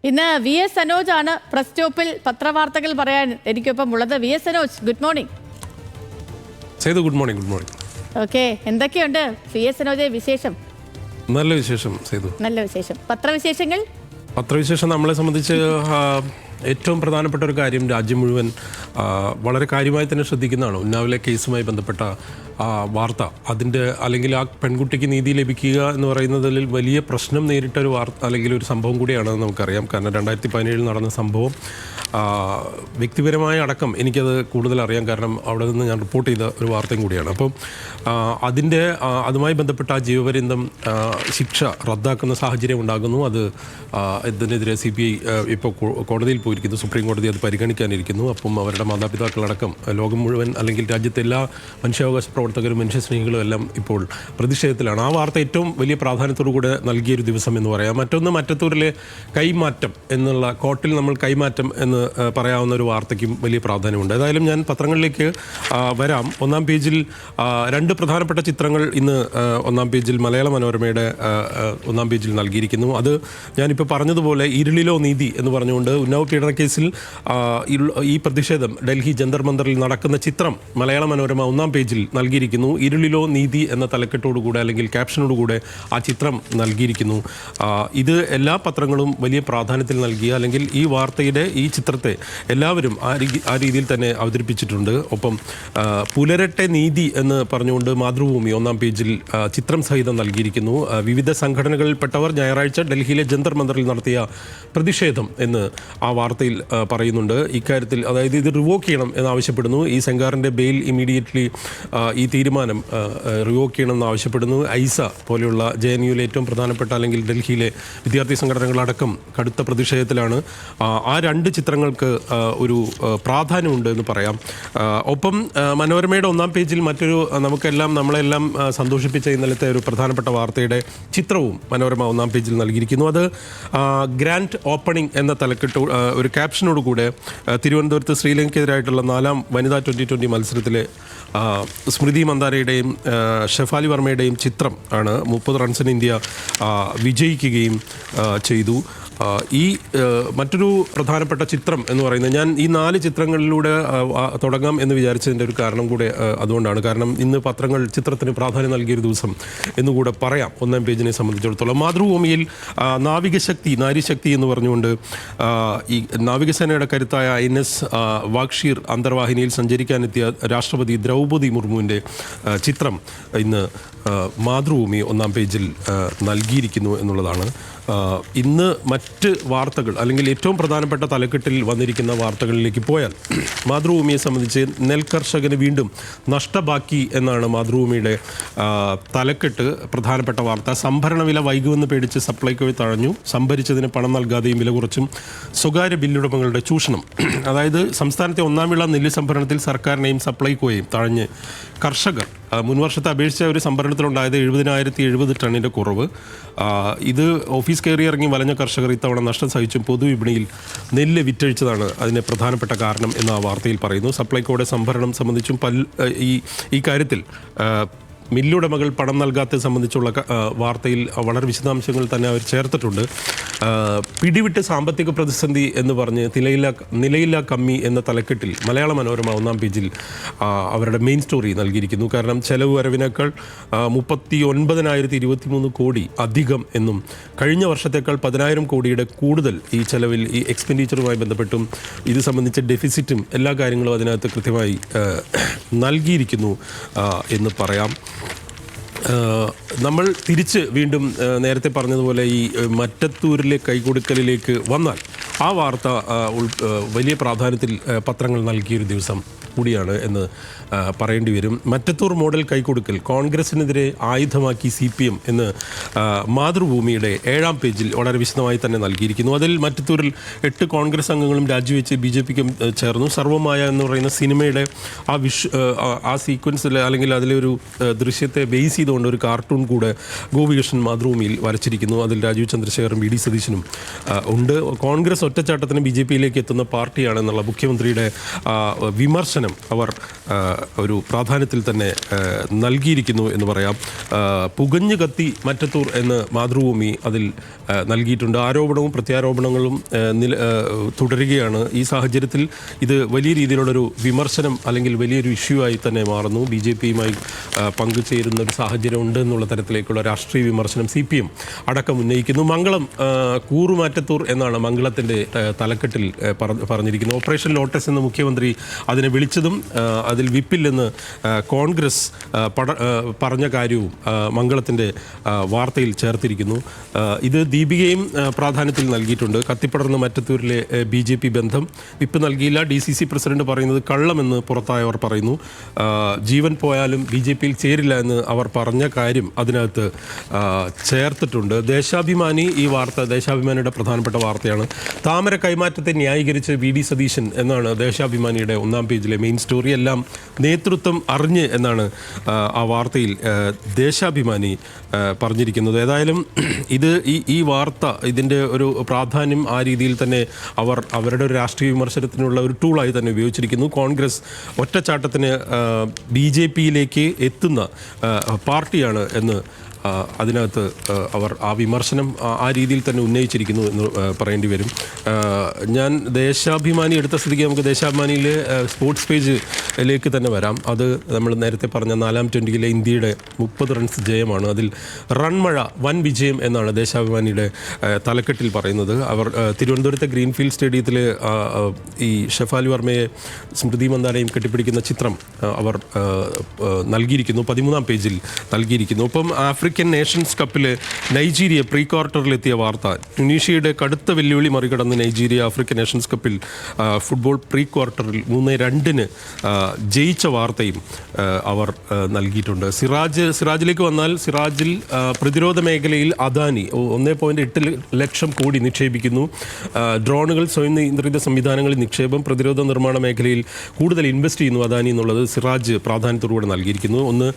ഇന്ന് V S Sanoj ആണ് press സ്റ്റോപ്പിൽ പത്രവാർത്തകൾ പറയാൻ എനിക്കൊപ്പം ഉള്ളത്. V S Sanoj, good morning. Good morning. Good morning. Okay, എന്തൊക്കെയുണ്ട് വി എസ് സനോജ് വിശേഷം? നല്ല വിശേഷം സേതു. നല്ല വിശേഷം. പത്രവിശേഷം നമ്മളെ സംബന്ധിച്ച് ഏറ്റവും പ്രധാനപ്പെട്ട ഒരു കാര്യം രാജ്യം മുഴുവൻ വളരെ കാര്യമായി തന്നെ ശ്രദ്ധിക്കുന്നതാണ്. ഉന്നാവിലെ കേസുമായി ബന്ധപ്പെട്ട വാർത്ത. അതിൻ്റെ അല്ലെങ്കിൽ ആ പെൺകുട്ടിക്ക് നീതി ലഭിക്കുക എന്ന് പറയുന്നതിൽ വലിയ പ്രശ്നം നേരിട്ട ഒരു വാർത്ത അല്ലെങ്കിൽ ഒരു സംഭവം കൂടിയാണെന്ന് നമുക്കറിയാം. കാരണം 2017 നടന്ന സംഭവം വ്യക്തിപരമായ അടക്കം എനിക്കത് കൂടുതൽ അറിയാം. കാരണം അവിടെ നിന്ന് ഞാൻ റിപ്പോർട്ട് ചെയ്ത ഒരു വാർത്തയും കൂടിയാണ്. അപ്പം അതുമായി ബന്ധപ്പെട്ട ആ ജീവപര്യന്തം ശിക്ഷ റദ്ദാക്കുന്ന സാഹചര്യം ഉണ്ടാകുന്നു. ഇതിനെതിരെ CBI ഇപ്പോൾ കോടതിയിൽ പോയിരിക്കുന്നു. സുപ്രീം കോടതി അത് പരിഗണിക്കാനിരിക്കുന്നു. അപ്പം അവരുടെ മാതാപിതാക്കളടക്കം ലോകം മുഴുവൻ അല്ലെങ്കിൽ രാജ്യത്തെ എല്ലാ മനുഷ്യാവകാശ പ്രവർത്തകരും മനുഷ്യസ്നേഹികളും എല്ലാം ഇപ്പോൾ പ്രതിഷേധത്തിലാണ്. ആ വാർത്ത ഏറ്റവും വലിയ പ്രാധാന്യത്തോടുകൂടെ നൽകിയൊരു ദിവസം എന്ന് പറയാം. മറ്റൊന്ന്, മറ്റത്തൂരിലെ കൈമാറ്റം എന്നുള്ള കോർട്ടിൽ നമ്മൾ കൈമാറ്റം എന്ന് പറയാവുന്ന ഒരു വാർത്തയ്ക്കും വലിയ പ്രാധാന്യമുണ്ട്. ഏതായാലും ഞാൻ പത്രങ്ങളിലേക്ക് വരാം. ഒന്നാം പേജിൽ രണ്ട് പ്രധാനപ്പെട്ട ചിത്രങ്ങൾ ഇന്ന് ഒന്നാം പേജിൽ മലയാള മനോരമയുടെ ഒന്നാം പേജിൽ നൽകിയിരിക്കുന്നു. അത് ഞാനിപ്പോൾ പറഞ്ഞതുപോലെ ഇരുളിലോ നീതി എന്ന് പറഞ്ഞുകൊണ്ട് ഉന്നാവ് പീഡനക്കേസിൽ ഈ പ്രതിഷേധം ഡൽഹി ജന്തർ മന്ദറിൽ നടക്കുന്ന ചിത്രം മലയാള മനോരമ ഒന്നാം പേജിൽ നൽകിയിരിക്കുന്നു. ഇരുളിലോ നീതി എന്ന തലക്കെട്ടോടുകൂടെ അല്ലെങ്കിൽ ക്യാപ്ഷനോടുകൂടെ ആ ചിത്രം നൽകിയിരിക്കുന്നു. ഇത് എല്ലാ പത്രങ്ങളും വലിയ പ്രാധാന്യത്തിൽ നൽകിയ അല്ലെങ്കിൽ ഈ വാർത്തയുടെ ഈ ചിത്രത്തെ എല്ലാവരും ആ രീതിയിൽ തന്നെ അവതരിപ്പിച്ചിട്ടുണ്ട്. ഒപ്പം പുലരട്ടെ നീതി എന്ന് പറഞ്ഞുകൊണ്ട് മാതൃഭൂമി ഒന്നാം പേജിൽ ചിത്രം സഹിതം നൽകിയിരിക്കുന്നു. വിവിധ സംഘടനകളിൽപ്പെട്ടവർ ഞായറാഴ്ച ഡൽഹിയിലെ ജന്തർ മന്ദറിൽ നടത്തിയ പ്രതിഷേധം എന്ന് ആ വാർത്തയിൽ പറയുന്നുണ്ട്. ഇക്കാര്യത്തിൽ അതായത് ഇത് റിവോക്ക് ചെയ്യണം എന്നാവശ്യപ്പെടുന്നു. ഈ സെങ്കാറിൻ്റെ ബെയിൽ ഇമീഡിയറ്റ്ലി ഈ തീരുമാനം റിവോക്ക് ചെയ്യണമെന്ന് ആവശ്യപ്പെടുന്നു. ഐസ പോലെയുള്ള JNUവിലെ ഏറ്റവും പ്രധാനപ്പെട്ട അല്ലെങ്കിൽ ഡൽഹിയിലെ വിദ്യാർത്ഥി സംഘടനകളടക്കം കടുത്ത പ്രതിഷേധത്തിലാണ്. ആ രണ്ട് ചിത്രങ്ങൾക്ക് ഒരു പ്രാധാന്യമുണ്ട് എന്ന് പറയാം. ഒപ്പം മനോരമയുടെ ഒന്നാം പേജിൽ മറ്റൊരു നമ്മളെല്ലാം സന്തോഷിപ്പിച്ച ഇന്നലത്തെ ഒരു പ്രധാനപ്പെട്ട വാർത്തയുടെ ചിത്രവും മനോരമ ഒന്നാം പേജിൽ നൽകിയിരിക്കുന്നു. അത് ഗ്രാൻഡ് ഓപ്പണിംഗ് എന്ന തലക്കെട്ട് ഒരു ക്യാപ്ഷനോടുകൂടെ തിരുവനന്തപുരത്ത് ശ്രീലങ്കയ്ക്കെതിരായിട്ടുള്ള 4ാം വനിതാ 2020 മത്സരത്തിലെ സ്മൃതി മന്ദാരയുടെയും ഷെഫാലി വർമ്മയുടെയും ചിത്രം ആണ്. 30 റൺസിന് ഇന്ത്യ വിജയിക്കുകയും ചെയ്തു. ഈ മറ്റൊരു പ്രധാനപ്പെട്ട ചിത്രം എന്ന് പറയുന്നത്, ഞാൻ ഈ 4 ചിത്രങ്ങളിലൂടെ തുടങ്ങാം എന്ന് വിചാരിച്ചതിൻ്റെ ഒരു കാരണം കൂടെ അതുകൊണ്ടാണ്. കാരണം ഇന്ന് പത്രങ്ങൾ ചിത്രത്തിന് പ്രാധാന്യം നൽകിയൊരു ദിവസം എന്നുകൂടെ പറയാം ഒന്നാം പേജിനെ സംബന്ധിച്ചിടത്തോളം. മാതൃഭൂമിയിൽ നാവികശക്തി നാരീശക്തി എന്ന് പറഞ്ഞുകൊണ്ട് ഈ നാവികസേനയുടെ കരുത്തായ INS വാഗ്ഷീർ അന്തർവാഹിനിയിൽ സഞ്ചരിക്കാനെത്തിയ രാഷ്ട്രപതി ദ്രൗപദി മുർമുവിൻ്റെ ചിത്രം ഇന്ന് മാതൃഭൂമി ഒന്നാം പേജിൽ നൽകിയിരിക്കുന്നു എന്നുള്ളതാണ്. ഇന്ന് മറ്റ് വാർത്തകൾ അല്ലെങ്കിൽ ഏറ്റവും പ്രധാനപ്പെട്ട തലക്കെട്ടിൽ വന്നിരിക്കുന്ന വാർത്തകളിലേക്ക് പോയാൽ മാതൃഭൂമിയെ സംബന്ധിച്ച് നെൽകർഷകന് വീണ്ടും നഷ്ടബാക്കി എന്നാണ് മാതൃഭൂമിയുടെ തലക്കെട്ട്. പ്രധാനപ്പെട്ട വാർത്ത, സംഭരണ വില വൈകുമെന്ന് പേടിച്ച് സപ്ലൈകോയെ തഴഞ്ഞു, സംഭരിച്ചതിന് പണം നൽകാതെയും വില കുറച്ചും സ്വകാര്യ ബില്ലുടമകളുടെ ചൂഷണം. അതായത് സംസ്ഥാനത്തെ ഒന്നാം വിള നെല്ല് സംഭരണത്തിൽ സർക്കാരിനെയും സപ്ലൈകോയെയും തഴഞ്ഞ് കർഷകർ. മുൻവർഷത്തെ അപേക്ഷിച്ച ഒരു സംഭരണത്തിലുണ്ടായത് 70,070 ടണ്ണിൻ്റെ കുറവ്. ഇത് ഓഫീസ് കയറി ഇറങ്ങി വലഞ്ഞ കർഷകർ ഇത്തവണ നഷ്ടം സഹിച്ചും പൊതുവിപണിയിൽ നെല്ല് വിറ്റഴിച്ചതാണ് അതിന് പ്രധാനപ്പെട്ട കാരണം എന്ന് ആ വാർത്തയിൽ പറയുന്നു. സപ്ലൈകോയുടെ സംഭരണം സംബന്ധിച്ചും ഈ കാര്യത്തിൽ മില്ലുടമകൾ പണം നൽകാത്തത് സംബന്ധിച്ചുള്ള വാർത്തയിൽ വളരെ വിശദാംശങ്ങൾ തന്നെ അവർ ചേർത്തിട്ടുണ്ട്. പിടിവിട്ട് സാമ്പത്തിക പ്രതിസന്ധി എന്ന് പറഞ്ഞ് നിലയില്ലാ കമ്മി എന്ന തലക്കെട്ടിൽ മലയാള മനോരമ ഒന്നാം പേജിൽ അവരുടെ മെയിൻ സ്റ്റോറി നൽകിയിരിക്കുന്നു. കാരണം ചെലവ് വരവിനേക്കാൾ 39,023 കോടി അധികം എന്നും കഴിഞ്ഞ വർഷത്തേക്കാൾ 10,000 കോടിയുടെ കൂടുതൽ ഈ ചെലവിൽ ഈ എക്സ്പെൻഡിച്ചറുമായി ബന്ധപ്പെട്ടും ഇത് സംബന്ധിച്ച ഡെഫിസിറ്റും എല്ലാ കാര്യങ്ങളും അതിനകത്ത് കൃത്യമായി നൽകിയിരിക്കുന്നു എന്ന് പറയാം. നമ്മൾ തിരിച്ച് വീണ്ടും നേരത്തെ പറഞ്ഞതുപോലെ ഈ മറ്റത്തൂരിലെ കൈകൊടുക്കലിലേക്ക് വന്നാൽ ആ വാർത്ത വലിയ പ്രാധാന്യത്തിൽ പത്രങ്ങൾ നൽകിയൊരു ദിവസം കൂടിയാണ് എന്ന് പറയേണ്ടി വരും. മറ്റത്തൂർ മോഡൽ കൈകൊടുക്കൽ കോൺഗ്രസിനെതിരെ ആയുധമാക്കി CPM എന്ന് മാതൃഭൂമിയുടെ 7ാം പേജിൽ വളരെ വിശദമായി തന്നെ നൽകിയിരിക്കുന്നു. അതിൽ മറ്റത്തൂരിൽ 8 കോൺഗ്രസ് അംഗങ്ങളും രാജിവെച്ച് BJPക്കും ചേർന്നു. സർവമായ എന്ന് പറയുന്ന സിനിമയുടെ ആ സീക്വൻസിൽ അല്ലെങ്കിൽ അതിലെ ഒരു ദൃശ്യത്തെ ബേസ് ചെയ്തുകൊണ്ട് ഒരു കാർട്ടൂൺ കൂടെ ഗോപികൃഷ്ണൻ മാതൃഭൂമിയിൽ വരച്ചിരിക്കുന്നു. അതിൽ രാജീവ് ചന്ദ്രശേഖറും VD സതീശനും ഉണ്ട്. കോൺഗ്രസ് കോൺഗ്രസ് ഒറ്റച്ചാട്ടത്തിന് BJP-യിലേക്ക് എത്തുന്ന പാർട്ടിയാണെന്നുള്ള മുഖ്യമന്ത്രിയുടെ വിമർശനം അവർ ഒരു പ്രാധാന്യത്തിൽ തന്നെ നൽകിയിരിക്കുന്നു എന്ന് പറയാം. പുകഞ്ഞു കത്തി മറ്റത്തൂർ എന്ന് മാതൃഭൂമി അതിൽ നൽകിയിട്ടുണ്ട്. ആരോപണവും പ്രത്യാരോപണങ്ങളും തുടരുകയാണ്. ഈ സാഹചര്യത്തിൽ ഇത് വലിയ രീതിയിലുള്ളൊരു വിമർശനം അല്ലെങ്കിൽ വലിയൊരു ഇഷ്യൂ ആയി തന്നെ മാറുന്നു. BJP-യുമായി പങ്കുചേരുന്ന ഒരു സാഹചര്യം ഉണ്ട് എന്നുള്ള തരത്തിലേക്കുള്ള രാഷ്ട്രീയ വിമർശനം CPM അടക്കം ഉന്നയിക്കുന്നു. മംഗളം കൂറുമാറ്റത്തൂർ എന്നാണ് മംഗളത്തിൻ്റെ തലക്കെട്ടിൽ പറഞ്ഞിരിക്കുന്നത്. ഓപ്പറേഷൻ ലോട്ടസ് എന്ന് മുഖ്യമന്ത്രി അതിനെ വിളിച്ചതും അതിൽ വിപ്പില്ലെന്ന് കോൺഗ്രസ് പറഞ്ഞ കാര്യവും മംഗളത്തിൻ്റെ വാർത്തയിൽ ചേർത്തിരിക്കുന്നു. ഇത് ദീപികയും പ്രാധാന്യത്തിൽ നൽകിയിട്ടുണ്ട്. കത്തിപ്പടർന്ന മറ്റത്തൂരിലെ BJP ബന്ധം വിപ്പ് നൽകിയില്ല. DCC പ്രസിഡന്റ് പറയുന്നത് കള്ളമെന്ന് പുറത്തായവർ പറയുന്നു. ജീവൻ പോയാലും BJP-യിൽ ചേരില്ല എന്ന് അവർ പറഞ്ഞ കാര്യം അതിനകത്ത് ചേർത്തിട്ടുണ്ട്. ദേശാഭിമാനി ഈ വാർത്ത ദേശാഭിമാനിയുടെ പ്രധാനപ്പെട്ട വാർത്തയാണ്. താമര കൈമാറ്റത്തെ ന്യായീകരിച്ച് VD സതീശൻ എന്നാണ് ദേശാഭിമാനിയുടെ ഒന്നാം പേജിലെ മെയിൻ സ്റ്റോറി. എല്ലാം നേതൃത്വം അറിഞ്ഞ് എന്നാണ് ആ വാർത്തയിൽ ദേശാഭിമാനി പറഞ്ഞിരിക്കുന്നത്. ഏതായാലും ഇത് ഈ വാർത്ത ഇതിൻ്റെ ഒരു പ്രാധാന്യം ആ രീതിയിൽ തന്നെ അവർ അവരുടെ ഒരു രാഷ്ട്രീയ വിമർശനത്തിനുള്ള ഒരു ടൂളായി തന്നെ ഉപയോഗിച്ചിരിക്കുന്നു. കോൺഗ്രസ് ഒറ്റച്ചാട്ടത്തിന് BJP-യിലേക്ക് എത്തുന്ന പാർട്ടിയാണ് എന്ന് അതിനകത്ത് അവർ ആ വിമർശനം ആ രീതിയിൽ തന്നെ ഉന്നയിച്ചിരിക്കുന്നു എന്ന് പറയേണ്ടി വരും. ഞാൻ ദേശാഭിമാനി എടുത്ത സ്ഥിതിക്ക് നമുക്ക് ദേശാഭിമാനിയിലെ സ്പോർട്സ് പേജിലേക്ക് തന്നെ വരാം. അത് നമ്മൾ നേരത്തെ പറഞ്ഞ 4ാം 20-യിലെ ഇന്ത്യയുടെ 30 റൺസ് ജയമാണ്. അതിൽ റൺമഴ വൻ വിജയം എന്നാണ് ദേശാഭിമാനിയുടെ തലക്കെട്ടിൽ പറയുന്നത്. അവർ തിരുവനന്തപുരത്തെ ഗ്രീൻഫീൽഡ് സ്റ്റേഡിയത്തിൽ ഈ ഷെഫാലി വർമ്മയെ സ്മൃതി മന്ദാനയും കെട്ടിപ്പിടിക്കുന്ന ചിത്രം അവർ നൽകിയിരിക്കുന്നു. 13ാം പേജിൽ നൽകിയിരിക്കുന്നു. ഒപ്പം ആഫ്രിക്കൻ നേഷൻസ് കപ്പിൽ നൈജീരിയ പ്രീ ക്വാർട്ടറിലെത്തിയ വാർത്ത. ട്യൂണീഷ്യയുടെ കടുത്ത വെല്ലുവിളി മറികടന്ന് നൈജീരിയ ആഫ്രിക്കൻ നേഷൻസ് കപ്പിൽ ഫുട്ബോൾ പ്രീ ക്വാർട്ടറിൽ 3-2 ജയിച്ച വാർത്തയും അവർ നൽകിയിട്ടുണ്ട്. സിറാജിലേക്ക് വന്നാൽ സിറാജിൽ പ്രതിരോധ മേഖലയിൽ അദാനി 1.8 ലക്ഷം കോടി നിക്ഷേപിക്കുന്നു. ഡ്രോണുകൾ, സ്വയം നിയന്ത്രിത സംവിധാനങ്ങളിൽ നിക്ഷേപം, പ്രതിരോധ നിർമ്മാണ മേഖലയിൽ കൂടുതൽ ഇൻവെസ്റ്റ് ചെയ്യുന്നു അദാനി എന്നുള്ളത് സിറാജ് പ്രാധാന്യത്തോടുകൂടെ നൽകിയിരിക്കുന്നു. ഒന്ന്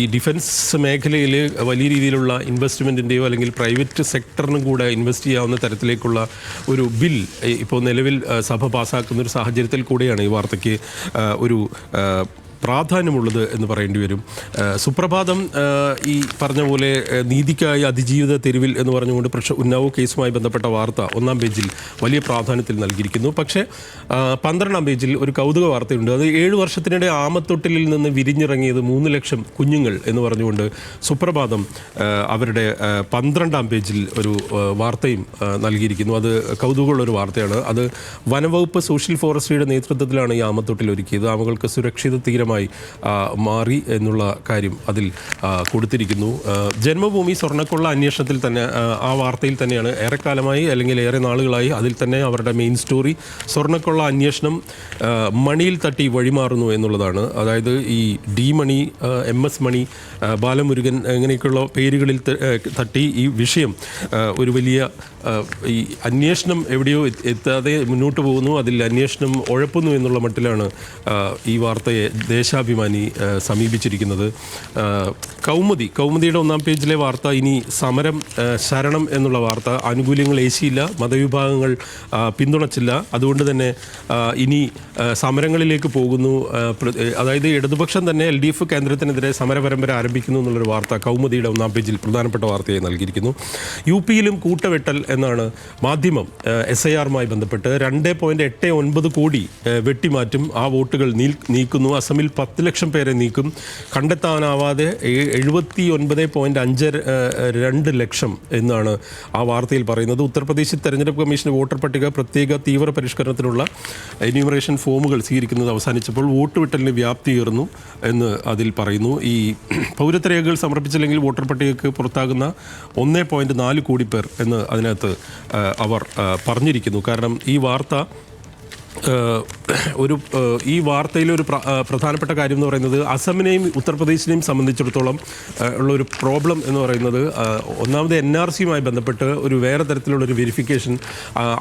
ഈ ഡിഫൻസ് മേഖലയിൽ വലിയ രീതിയിലുള്ള ഇൻവെസ്റ്റ്മെൻറ്റിൻ്റെയോ അല്ലെങ്കിൽ പ്രൈവറ്റ് സെക്ടറിനും കൂടെ ഇൻവെസ്റ്റ് ചെയ്യാവുന്ന തരത്തിലേക്കുള്ള ഒരു ബിൽ ഇപ്പോൾ നിലവിൽ സഭ പാസ്സാക്കുന്ന ഒരു സാഹചര്യത്തിൽ കൂടെയാണ് ഈ വാർത്തയ്ക്ക് ഒരു പ്രാധാന്യമുള്ളത് എന്ന് പറയേണ്ടി വരും. സുപ്രഭാതം ഈ പറഞ്ഞ പോലെ നീതിക്കായി അതിജീവിത തെരുവിൽ എന്ന് പറഞ്ഞുകൊണ്ട് ഉന്നാവോ കേസുമായി ബന്ധപ്പെട്ട വാർത്ത 1ാം പേജിൽ വലിയ പ്രാധാന്യത്തിൽ നൽകിയിരിക്കുന്നു. പക്ഷേ 12ാം പേജിൽ ഒരു കൗതുക വാർത്തയുണ്ട്. അത് 7 വർഷത്തിനിടെ ആമത്തൊട്ടിലിൽ നിന്ന് വിരിഞ്ഞിറങ്ങിയത് 3 ലക്ഷം കുഞ്ഞുങ്ങൾ എന്ന് പറഞ്ഞുകൊണ്ട് സുപ്രഭാതം അവരുടെ 12ാം പേജിൽ ഒരു വാർത്തയും നൽകിയിരിക്കുന്നു. അത് കൗതുകമുള്ളൊരു വാർത്തയാണ്. അത് വനവകുപ്പ് സോഷ്യൽ ഫോറസ്ട്രിയുടെ നേതൃത്വത്തിലാണ് ഈ ആമത്തൊട്ടിൽ ഒരുക്കിയത്. ആമകൾക്ക് സുരക്ഷിത തീരമായി മാറി എന്നുള്ള കാര്യം അതിൽ കൊടുത്തിരിക്കുന്നു. ജന്മഭൂമി സ്വർണ്ണക്കൊള്ള അന്വേഷണത്തിൽ തന്നെ ആ വാർത്തയിൽ തന്നെയാണ് ഏറെക്കാലമായി അല്ലെങ്കിൽ ഏറെ നാളുകളായി അതിൽ തന്നെ അവരുടെ മെയിൻ സ്റ്റോറി സ്വർണ്ണക്കൊള്ള അന്വേഷണം മണിയിൽ തട്ടി വഴിമാറുന്നു എന്നുള്ളതാണ്. അതായത് ഈ D മണി, MS മണി, ബാലമുരുകൻ ഇങ്ങനെയൊക്കെയുള്ള പേരുകളിൽ തട്ടി ഈ വിഷയം ഒരു വലിയ ഈ അന്വേഷണം എവിടെയോ എത്താതെ മുന്നോട്ട് പോകുന്നു. അതിൽ അന്വേഷണം ഉഴപ്പുന്നു എന്നുള്ള മട്ടിലാണ് ഈ വാർത്തയെ ദേശാഭിമാനി സമീപിച്ചിരിക്കുന്നത്. കൗമുദിയുടെ 1ാം പേജിലെ വാർത്ത ഇനി സമരം ശരണം എന്നുള്ള വാർത്ത. ആനുകൂല്യങ്ങൾ ഏശിയില്ല, മതവിഭാഗങ്ങൾ പിന്തുണച്ചില്ല, അതുകൊണ്ട് തന്നെ ഇനി സമരങ്ങളിലേക്ക് പോകുന്നു. അതായത് ഇടതുപക്ഷം തന്നെ LDF കേന്ദ്രത്തിനെതിരെ സമരപരമ്പര ആരംഭിക്കുന്നു എന്നുള്ളൊരു വാർത്ത കൗമുദിയുടെ 1ാം പേജിൽ പ്രധാനപ്പെട്ട വാർത്തയായി നൽകിയിരിക്കുന്നു. UP-യിലും കൂട്ടവെട്ടൽ എന്നാണ് മാധ്യമം SIR-മായി ബന്ധപ്പെട്ട് 2.89 കോടി വെട്ടിമാറ്റും. ആ വോട്ടുകൾ നീക്കുന്നു. അസമിൽ 10 ലക്ഷം പേരെ നീക്കും. കണ്ടെത്താനാവാതെ 79.52 ലക്ഷം എന്നാണ് ആ വാർത്തയിൽ പറയുന്നത്. ഉത്തർപ്രദേശിൽ തെരഞ്ഞെടുപ്പ് കമ്മീഷന്റെ വോട്ടർ പട്ടിക പ്രത്യേക തീവ്ര പരിഷ്കരണത്തിനുള്ള എന്യൂമറേഷൻ ഫോമുകൾ സ്വീകരിക്കുന്നത് അവസാനിച്ചപ്പോൾ വോട്ട് വിട്ടലിന് വ്യാപ്തിയേറുന്നു എന്ന് അതിൽ പറയുന്നു. ഈ പൗരത്വ രേഖകൾ സമർപ്പിച്ചില്ലെങ്കിൽ വോട്ടർ പട്ടികയ്ക്ക് പുറത്താകുന്ന 1.4 കോടി പേർ എന്ന് അതിനകത്ത് അവർ പറഞ്ഞിരിക്കുന്നു. കാരണം ഈ വാർത്ത ഈ വാർത്തയിലെ ഒരു പ്രധാനപ്പെട്ട കാര്യം എന്ന് പറയുന്നത് അസമിനെയും ഉത്തർപ്രദേശിനെയും സംബന്ധിച്ചിടത്തോളം ഉള്ളൊരു പ്രോബ്ലം എന്ന് പറയുന്നത് ഒന്നാമത് NRCയുമായി ബന്ധപ്പെട്ട് ഒരു വേറെ തരത്തിലുള്ളൊരു വെരിഫിക്കേഷൻ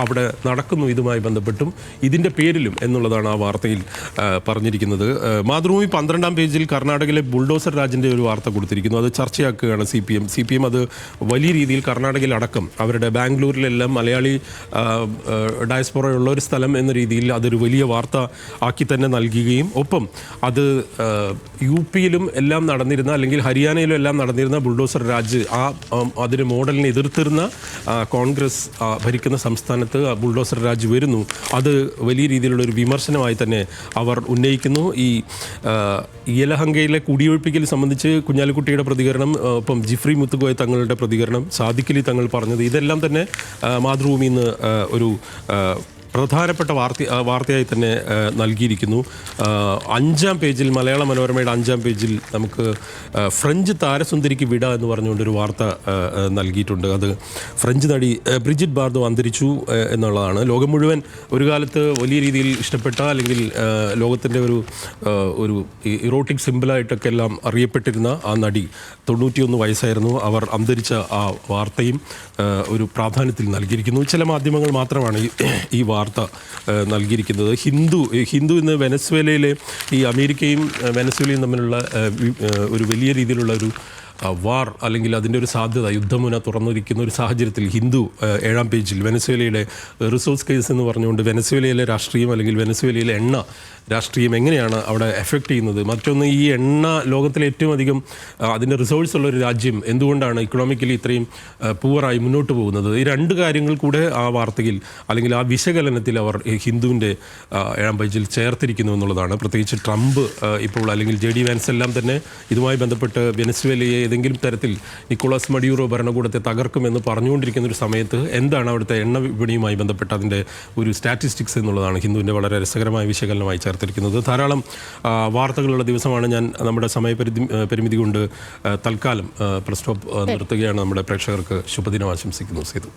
അവിടെ നടക്കുന്നു ഇതുമായി ബന്ധപ്പെട്ടും ഇതിൻ്റെ പേരിലും എന്നുള്ളതാണ് ആ വാർത്തയിൽ പറഞ്ഞിരിക്കുന്നത്. മാതൃഭൂമി 12-ാം പേജിൽ കർണാടകയിലെ ബുൾഡോസർ രാജിൻ്റെ ഒരു വാർത്ത കൊടുത്തിരിക്കുന്നു. അത് ചർച്ചയാക്കുകയാണ് CPM അത് വലിയ രീതിയിൽ കർണാടകയിൽ അടക്കം അവരുടെ ബാംഗ്ലൂരിലെല്ലാം മലയാളി ഡയസ്പൊറയുള്ള ഒരു സ്ഥലം എന്ന രീതിയിൽ അതൊരു വലിയ വാർത്ത ആക്കി തന്നെ നൽകുകയും ഒപ്പം അത് UPയിലും എല്ലാം നടന്നിരുന്ന അല്ലെങ്കിൽ ഹരിയാനയിലും എല്ലാം നടന്നിരുന്ന ബുൾഡോസർ രാജ് അതിന് മോഡലിനെ എതിർത്തിരുന്ന കോൺഗ്രസ് ഭരിക്കുന്ന സംസ്ഥാനത്ത് ബുൾഡോസർ രാജ് വരുന്നു. അത് വലിയ രീതിയിലുള്ള ഒരു വിമർശനമായി തന്നെ അവർ ഉന്നയിക്കുന്നു. ഈ യലഹങ്കയിലെ കുടിയൊഴിപ്പിക്കൽ സംബന്ധിച്ച് കുഞ്ഞാലിക്കുട്ടിയുടെ പ്രതികരണം, ഒപ്പം ജിഫ്രി മുത്തുകോയ തങ്ങളുടെ പ്രതികരണം, സാദിഖലി തങ്ങൾ പറഞ്ഞത്, ഇതെല്ലാം തന്നെ മാതൃഭൂമിയിൽ നിന്ന് ഒരു പ്രധാനപ്പെട്ട വാർത്തയായി തന്നെ നൽകിയിരിക്കുന്നു. 5-ാം പേജിൽ മലയാള മനോരമയുടെ 5-ാം പേജിൽ നമുക്ക് ഫ്രഞ്ച് താരസുന്ദരിക്ക് വിട എന്ന് പറഞ്ഞുകൊണ്ടൊരു വാർത്ത നൽകിയിട്ടുണ്ട്. അത് ഫ്രഞ്ച് നടി ബ്രിജിറ്റ് ബാർദോ അന്തരിച്ചു എന്നുള്ളതാണ്. ലോകം മുഴുവൻ ഒരു കാലത്ത് വലിയ രീതിയിൽ ഇഷ്ടപ്പെട്ട അല്ലെങ്കിൽ ലോകത്തിൻ്റെ ഒരു ഇറോട്ടിക് സിമ്പിളായിട്ടൊക്കെ എല്ലാം അറിയപ്പെട്ടിരുന്ന ആ നടി 91 വയസ്സായിരുന്നു. അവർ അന്തരിച്ച ആ വാർത്തയും ഒരു പ്രാധാന്യത്തിൽ നൽകിയിരിക്കുന്നു. ചില മാധ്യമങ്ങൾ മാത്രമാണ് ഈ വാർത്ത നൽകിയിരിക്കുന്നത്. ഹിന്ദു ഇന്ന് വെനസ്വേലയിലെ ഈ അമേരിക്കയും വെനസ്വേലയും തമ്മിലുള്ള ഒരു വലിയ രീതിയിലുള്ള ഒരു വാർ അല്ലെങ്കിൽ അതിൻ്റെ ഒരു സാധ്യത, യുദ്ധമുന തുറന്നിരിക്കുന്ന ഒരു സാഹചര്യത്തിൽ ഹിന്ദു 7-ാം പേജിൽ വെനസ്വേലയുടെ റിസോഴ്സ് കേസ് എന്ന് പറഞ്ഞുകൊണ്ട് വെനസ്വേലയിലെ രാഷ്ട്രീയം അല്ലെങ്കിൽ വെനസ്വേലയിലെ എണ്ണ രാഷ്ട്രീയം എങ്ങനെയാണ് അവിടെ എഫക്റ്റ് ചെയ്യുന്നത്, മറ്റൊന്ന് ഈ എണ്ണ ലോകത്തിലെ ഏറ്റവും അധികം അതിൻ്റെ റിസോഴ്സ് ഉള്ളൊരു രാജ്യം എന്തുകൊണ്ടാണ് ഇക്കണോമിക്കലി ഇത്രയും പൂവറായി മുന്നോട്ട് പോകുന്നത്, ഈ രണ്ട് കാര്യങ്ങൾ കൂടെ ആ വാർത്തയിൽ അല്ലെങ്കിൽ ആ വിശകലനത്തിൽ അവർ ഹിന്ദുവിൻ്റെ 7-ാം പേജിൽ ചേർത്തിരിക്കുന്നു എന്നുള്ളതാണ്. പ്രത്യേകിച്ച് ട്രംപ് ഇപ്പോൾ അല്ലെങ്കിൽ JD വാൻസ് എല്ലാം തന്നെ ഇതുമായി ബന്ധപ്പെട്ട് വെനസ്വേലയെ ഏതെങ്കിലും തരത്തിൽ നിക്കോളാസ് മഡിയൂറോ ഭരണകൂടത്തെ തകർക്കുമെന്ന് പറഞ്ഞുകൊണ്ടിരിക്കുന്ന ഒരു സമയത്ത് എന്താണ് അവിടുത്തെ എണ്ണ വിപണിയുമായി ബന്ധപ്പെട്ട് അതിൻ്റെ ഒരു സ്റ്റാറ്റിസ്റ്റിക്സ് എന്നുള്ളതാണ് ഹിന്ദുവിൻ്റെ വളരെ രസകരമായ വിശകലനമായി ചേർത്തിരിക്കുന്നത്. ധാരാളം വാർത്തകളുള്ള ദിവസമാണ്. ഞാൻ നമ്മുടെ സമയപരിമിതി കൊണ്ട് തൽക്കാലം പ്രസ് സ്റ്റോപ്പ് നിർത്തുകയാണ്. നമ്മുടെ പ്രേക്ഷകർക്ക് ശുഭദിനം ആശംസിക്കുന്നു. സേതു.